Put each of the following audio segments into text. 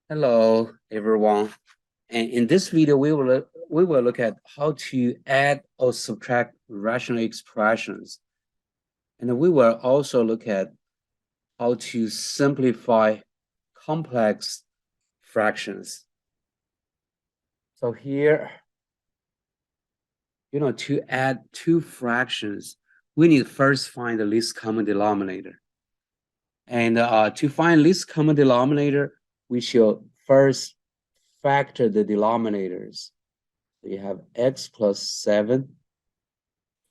Hello, everyone. And in this video, we will look at how to add or subtract rational expressions. And we will also look at how to simplify complex fractions. So here, to add two fractions, we need to first find the least common denominator. And to find least common denominator, we should first factor the denominators. So you have x plus 7,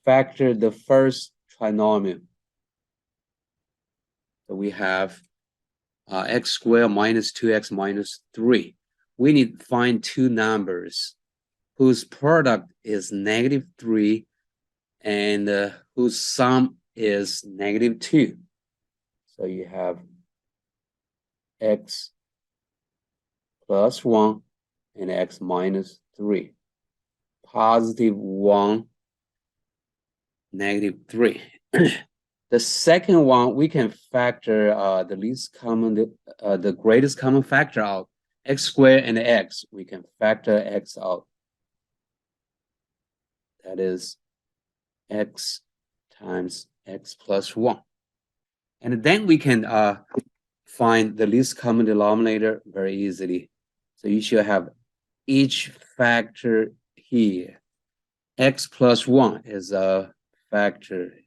factor the first trinomial. So we have x squared minus 2x minus 3. We need to find two numbers whose product is -3 and whose sum is -2. So you have x plus 1 and x minus 3. +1, -3. The second one, we can factor the greatest common factor out. X squared and x, we can factor x out. That is x times x plus 1. And then we can find the least common denominator very easily. So you should have each factor here. X plus 1 is a factor.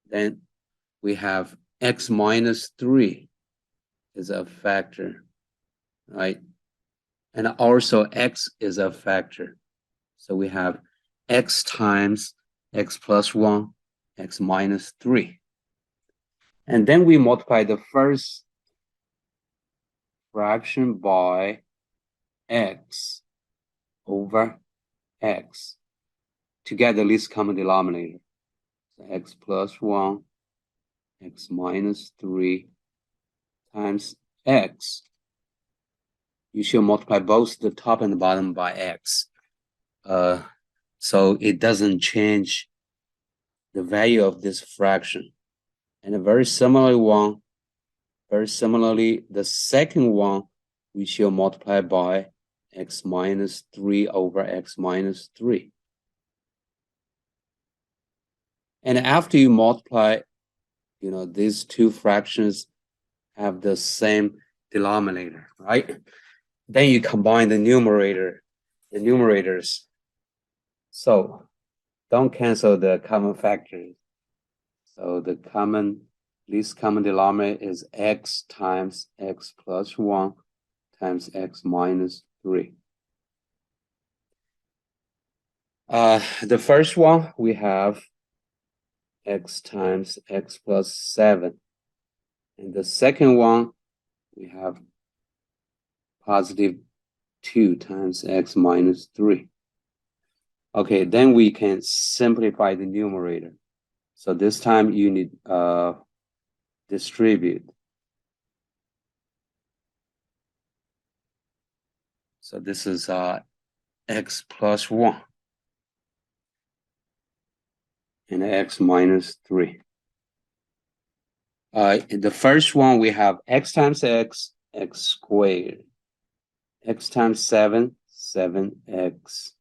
Then we have x minus 3 is a factor, right? And also x is a factor. So we have x times x plus 1, x minus 3. And then we multiply the first fraction by x over x to get the least common denominator. So x plus 1, x minus 3 times x. You should multiply both the top and the bottom by x. So it doesn't change the value of this fraction. And a very similarly, the second one, we should multiply by x minus 3 over x minus 3. And after you multiply, these two fractions have the same denominator, right? Then you combine the numerators. So don't cancel the common factors. So the least common denominator is x times x plus 1 times x minus 3. The first one, we have x times x plus 7. And the second one, we have +2 times x minus 3. Okay, then we can simplify the numerator. So this time you need distribute. So this is x plus 1 and x minus 3. In the first one, we have x times x, x squared. X times 7, 7x.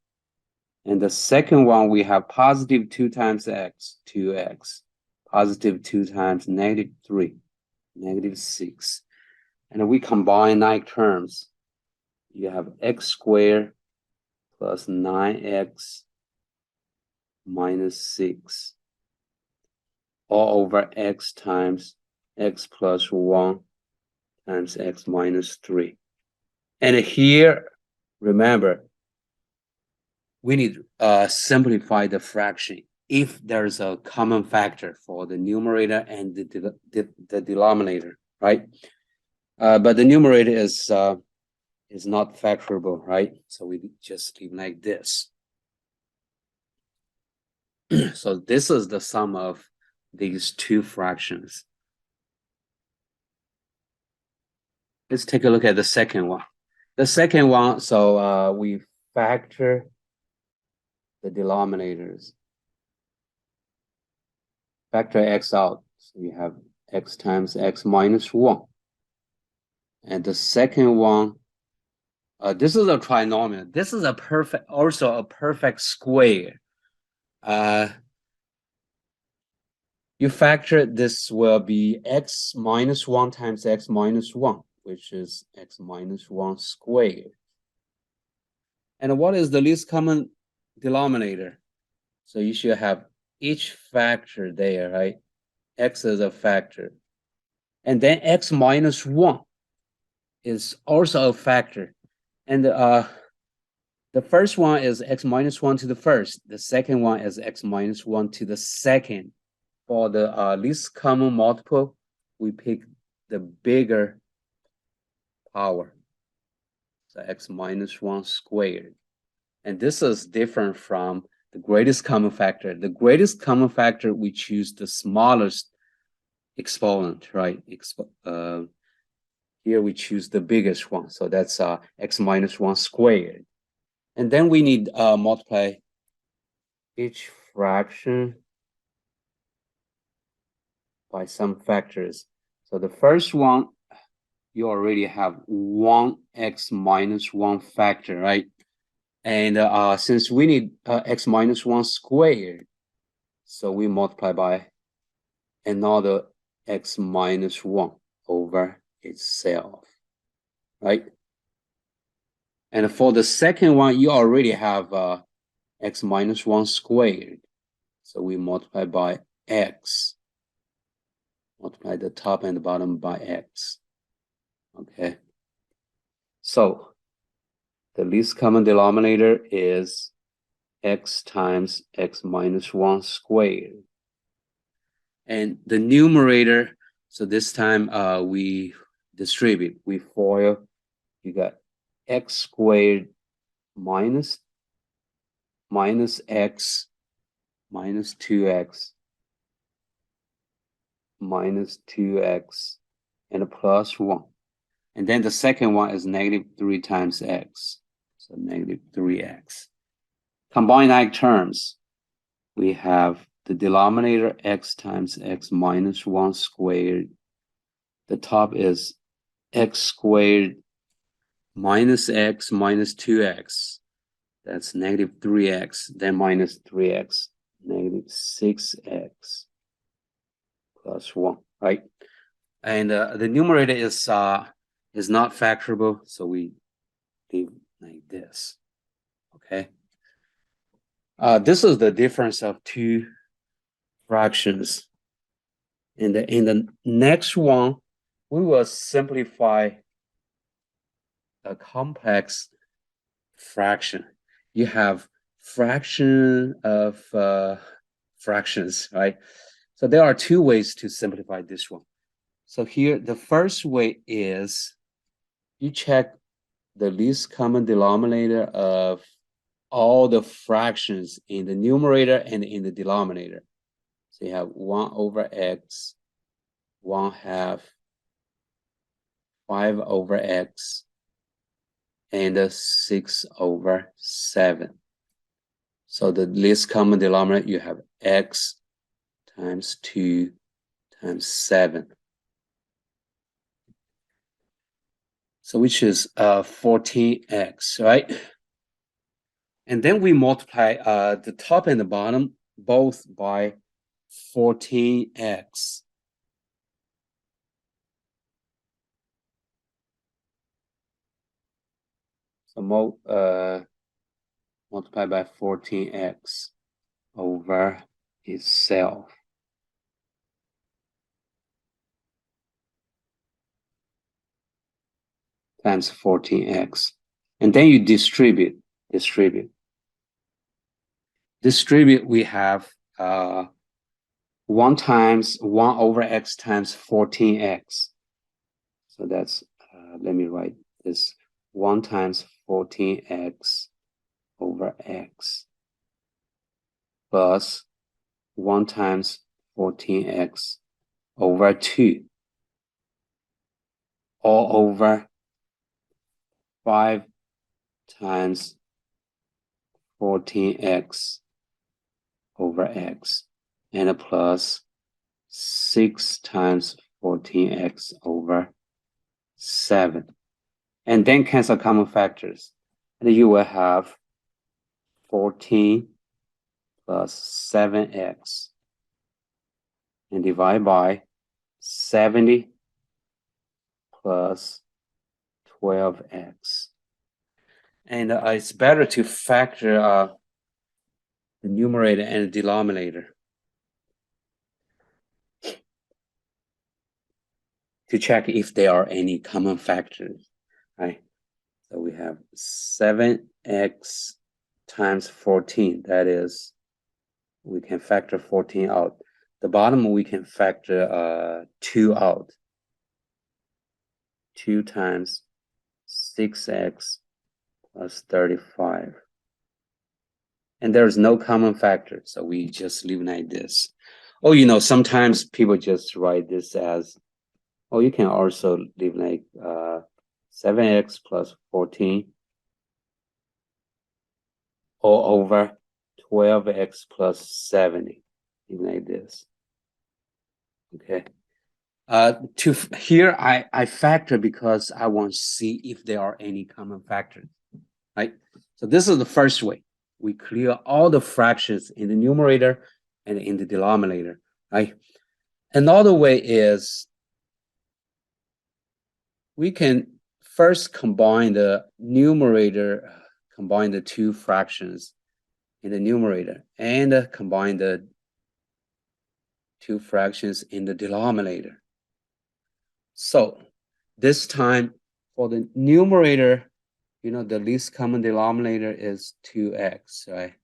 And the second one, we have +2 times x, 2x. +2 times -3, -6. And we combine like terms. You have x squared plus 9x minus 6 all over x times x plus 1 times x minus 3. And here, remember, we need to simplify the fraction if there's a common factor for the numerator and the denominator, right? But the numerator is not factorable, right? So we just leave like this. So this is the sum of these two fractions. Let's take a look at the second one. The second one, so we factor the denominators. Factor x out. So you have x times x minus 1. And the second one, this is a trinomial. This is also a perfect square. You factor, this will be x minus 1 times x minus 1, which is x minus 1 squared. And what is the least common denominator? So you should have each factor there, right? X is a factor. And then x minus 1 is also a factor. And the first one is x minus 1 to the first. The second one is x minus 1 to the second. For the least common multiple, we pick the bigger power. So x minus 1 squared. And this is different from the greatest common factor. The greatest common factor, we choose the smallest exponent, right? Here we choose the biggest one. So that's x minus 1 squared. And then we need multiply each fraction by some factors. So the first one, you already have 1x minus 1 factor, right? And since we need x minus 1 squared, so we multiply by another x minus 1 over itself, right? And for the second one, you already have x minus 1 squared. So we multiply by x. Multiply the top and the bottom by x. Okay. So the least common denominator is x times x minus 1 squared. And the numerator, so this time we distribute, we FOIL, you got x squared minus x minus 2x minus 2x and a plus 1. And then the second one is negative 3 times x. So negative 3x. Combine like terms. We have the denominator x times x minus 1 squared. The top is x squared minus x minus 2x. That's negative 3x. Then minus 3x. Negative 6x plus 1, right? And the numerator is not factorable, so we leave like this. Okay. This is the difference of two fractions. In the next one, we will simplify a complex fraction. You have fraction of fractions, right? So there are two ways to simplify this one. So here, the first way is you check the least common denominator of all the fractions in the numerator and in the denominator. So you have 1 over x, 1/2, 5 over x, and 6 over 7. So the least common denominator, you have x times 2 times 7. So which is 14x, right? And then we multiply the top and the bottom both by 14x. So multiply by 14x over itself. Times 14x. And then you distribute. Distribute, we have 1 times 1 over x times 14x. So that's, let me write this, 1 times 14x over x plus 1 times 14x over 2 all over 5 times 14x over x and a plus 6 times 14x over 7. And then cancel common factors. And you will have 14 plus 7x. And divide by 70 plus 12x. And it's better to factor the numerator and the denominator to check if there are any common factors, right? So we have 7x times 14. That is, we can factor 14 out. The bottom, we can factor 2 out. 2 times 6x plus 35. And there's no common factor, so we just leave like this. Oh, you know, sometimes people just write this as, oh, you can also leave like 7x plus 14 all over 12x plus 70, like this. Okay. Here I factor because I want to see if there are any common factors, right? So this is the first way. We clear all the fractions in the numerator and in the denominator, right? Another way is we can first combine the numerator, combine the two fractions in the numerator, and combine the two fractions in the denominator. So this time for the numerator, you know, the least common denominator is 2x, right?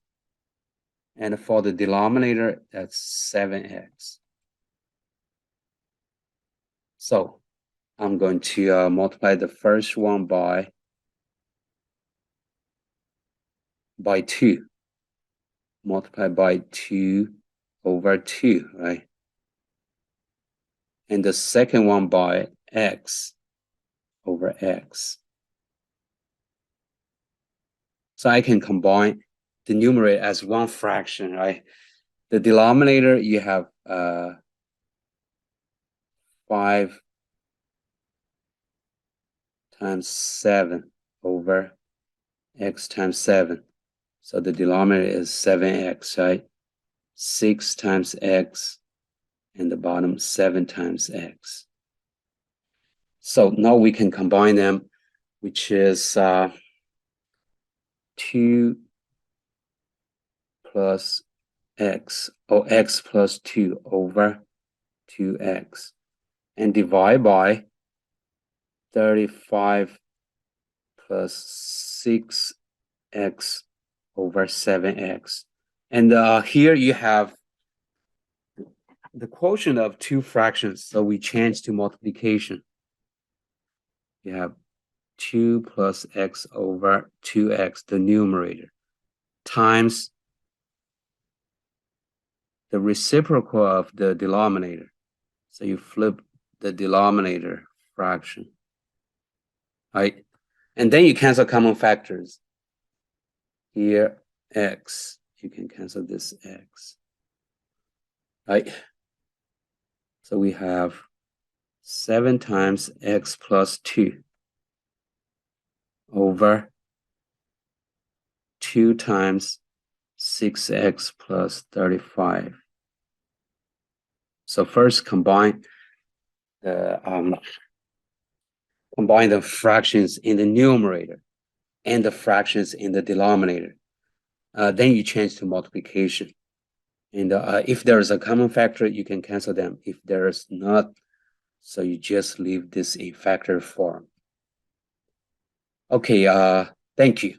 And for the denominator, that's 7x. So I'm going to multiply the first one by 2. Multiply by 2 over 2, right? And the second one by x over x. So I can combine the numerator as one fraction, right? The denominator, you have 5 times 7 over x times 7. So the denominator is 7x, right? 6 times x, and the bottom 7 times x. So now we can combine them, which is 2 plus x, or x plus 2 over 2x, and divide by 35 plus 6x over 7x. And here you have the quotient of two fractions, so we change to multiplication. You have 2 plus x over 2x, the numerator, times the reciprocal of the denominator. So you flip the denominator fraction, right? And then you cancel common factors. Here, x, you can cancel this x, right? So we have 7 times x plus 2 over 2 times 6x plus 35. So first combine the fractions in the numerator and the fractions in the denominator. Then you change to multiplication. And if there is a common factor, you can cancel them. If there is not, so you just leave this in factor form. Okay, thank you.